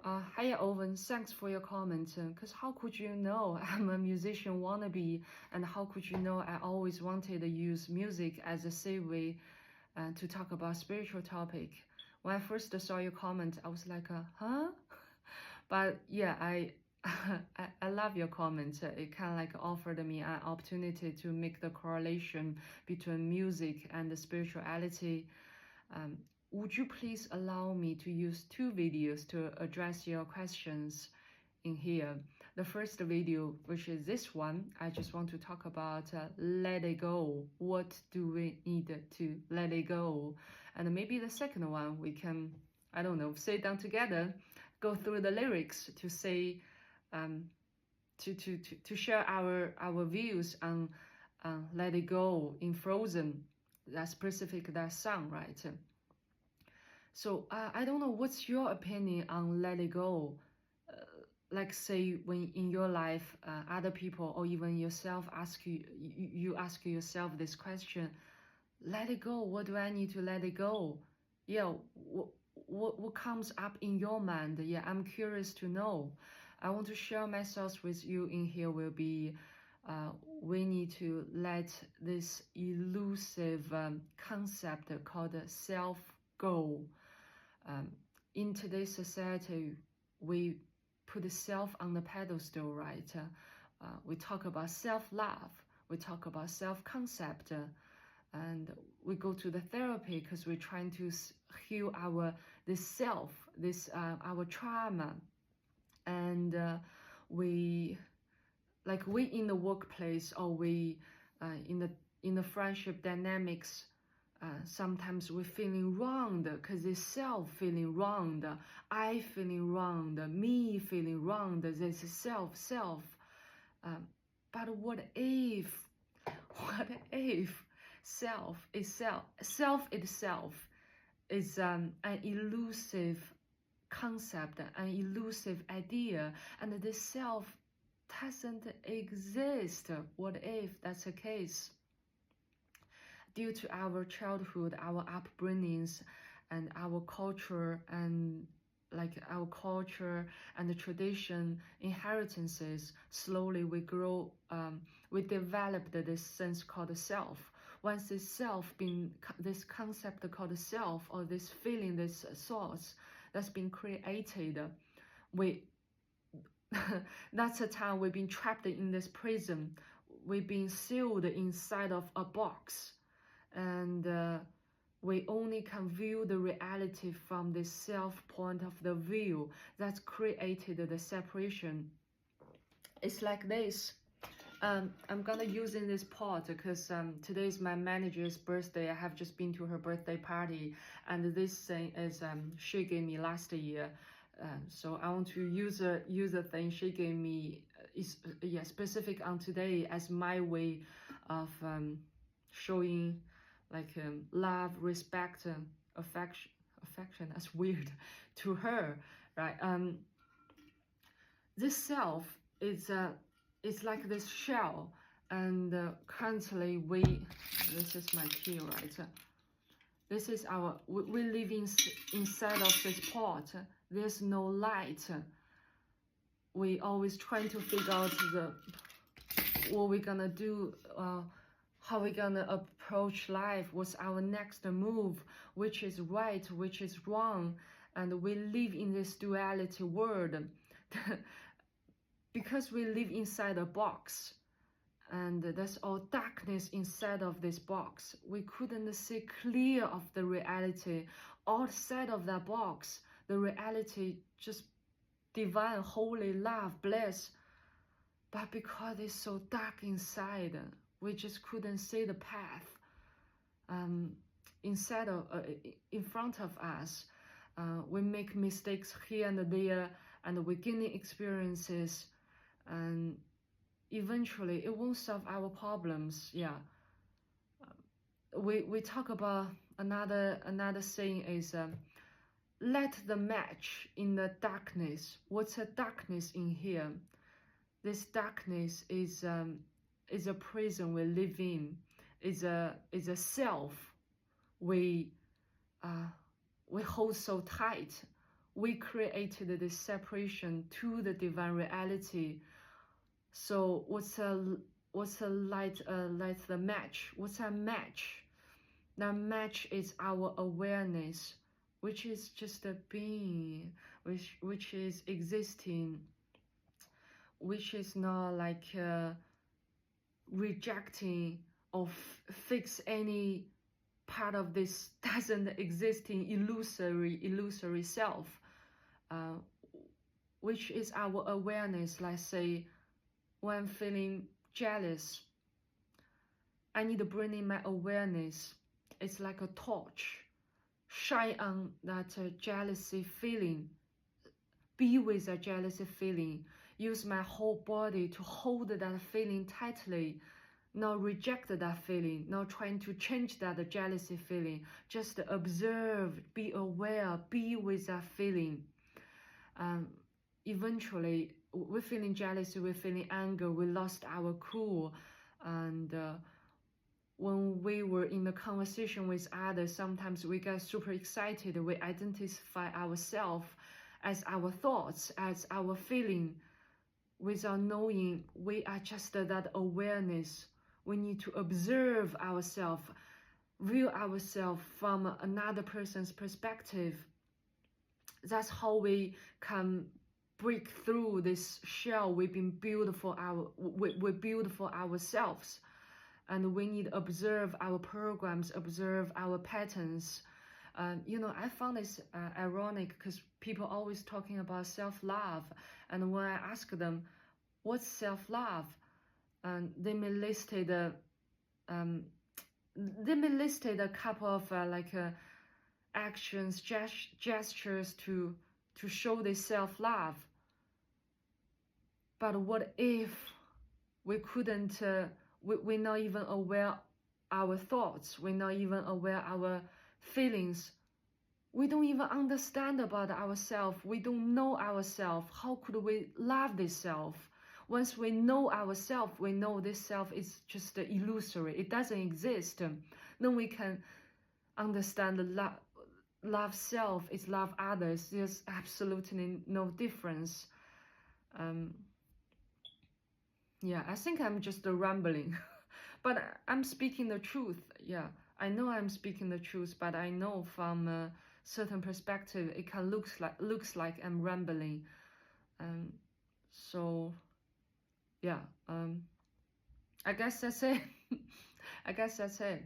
Hi Owen, thanks for your comment. Because how could you know I'm a musician wannabe, and how could you know I always wanted to use music as a safe way to talk about spiritual topic? When I first saw your comment, I was like, huh? But yeah, I love your comment. It kind of like offered me an opportunity to make the correlation between music and the spirituality. Would you please allow me to use 2 videos to address your questions in here? The first video, which is this one, I just want to talk about let it go. What do we need to let it go? And maybe the second one, we can, I don't know, sit down together, go through the lyrics to say, to share our views on let it go in Frozen, that specific, that song, right? So I don't know, what's your opinion on let it go? Like say when in your life, other people or even yourself ask you ask yourself this question, let it go. What do I need to let it go? Yeah, what comes up in your mind? Yeah, I'm curious to know. I want to share my thoughts with you in here will be, we need to let this elusive concept called self go. In today's society, we put the self on the pedestal, right? We talk about self-love, we talk about self-concept, and we go to the therapy because we're trying to heal this self, our trauma, and we in the workplace, or we in the friendship dynamics. Sometimes we're feeling wronged because it's self feeling wronged, I feeling wronged, me feeling wronged, this is self. But what if self itself is an elusive concept, an elusive idea, and this self doesn't exist? What if that's the case? Due to our childhood, our upbringings, and our culture, and the tradition inheritances, slowly we grow, we developed this sense called the self. Once this self this concept called the self, or this feeling, this thoughts that's been created, that's the time we've been trapped in this prison. We've been sealed inside of a box. And we only can view the reality from this self point of the view that's created the separation. It's like this. I'm gonna using this part because today is my manager's birthday. I have just been to her birthday party, and this thing is she gave me last year. So I want to use a thing she gave me, specific on today as my way of showing love, respect, affection, that's weird, to her, right? This self is it's like this shell, and currently this is my key, right? This is we live inside of this pot. There's no light. We always trying to figure out what we're gonna do, how we're gonna approach life, what's our next move, which is right, which is wrong. And we live in this duality world because we live inside a box, and there's all darkness inside of this box. We couldn't see clear of the reality outside of that box. The reality, just divine, holy love, bliss. But because it's so dark inside, we just couldn't see the path in front of us. We make mistakes here and there, and we gain experiences, and eventually it won't solve our problems. Yeah. We talk about another saying is let the match in the darkness. What's a darkness in here? This darkness is a prison we live in. Is a self we hold so tight. we created this separation to the divine reality. So what's a light the match? What's a match? The match is our awareness, which is just a being, which is existing, which is not like rejecting or fix any part of this doesn't exist in illusory self, which is our awareness. Let's say when I'm feeling jealous, I need to bring in my awareness. It's like a torch, shine on that jealousy feeling, be with a jealousy feeling, use my whole body to hold that feeling tightly, not reject that feeling, not trying to change that jealousy feeling, just observe, be aware, be with that feeling. Eventually, we're feeling jealousy, we're feeling anger, we lost our cool, and when we were in the conversation with others, sometimes we get super excited, we identify ourselves as our thoughts, as our feeling, without knowing we are just that awareness. We need to observe ourselves, view ourselves from another person's perspective. That's how we can break through this shell we've been built for we build for ourselves. And we need to observe our programs, observe our patterns. I found this ironic because people always talking about self-love, and when I ask them, what's self-love? And they may listed a couple of actions, gestures to show this self-love. But what if we couldn't? We're not even aware our thoughts. We're not even aware our feelings. We don't even understand about ourselves. We don't know ourselves. How could we love this self? Once we know ourselves, we know this self is just illusory. It doesn't exist. Then we can understand the love self is love others. There's absolutely no difference. Yeah, I think I'm just rambling, but I'm speaking the truth. Yeah, I know I'm speaking the truth, but I know from a certain perspective, it can looks like I'm rambling. So yeah, I guess that's it. I guess that's it.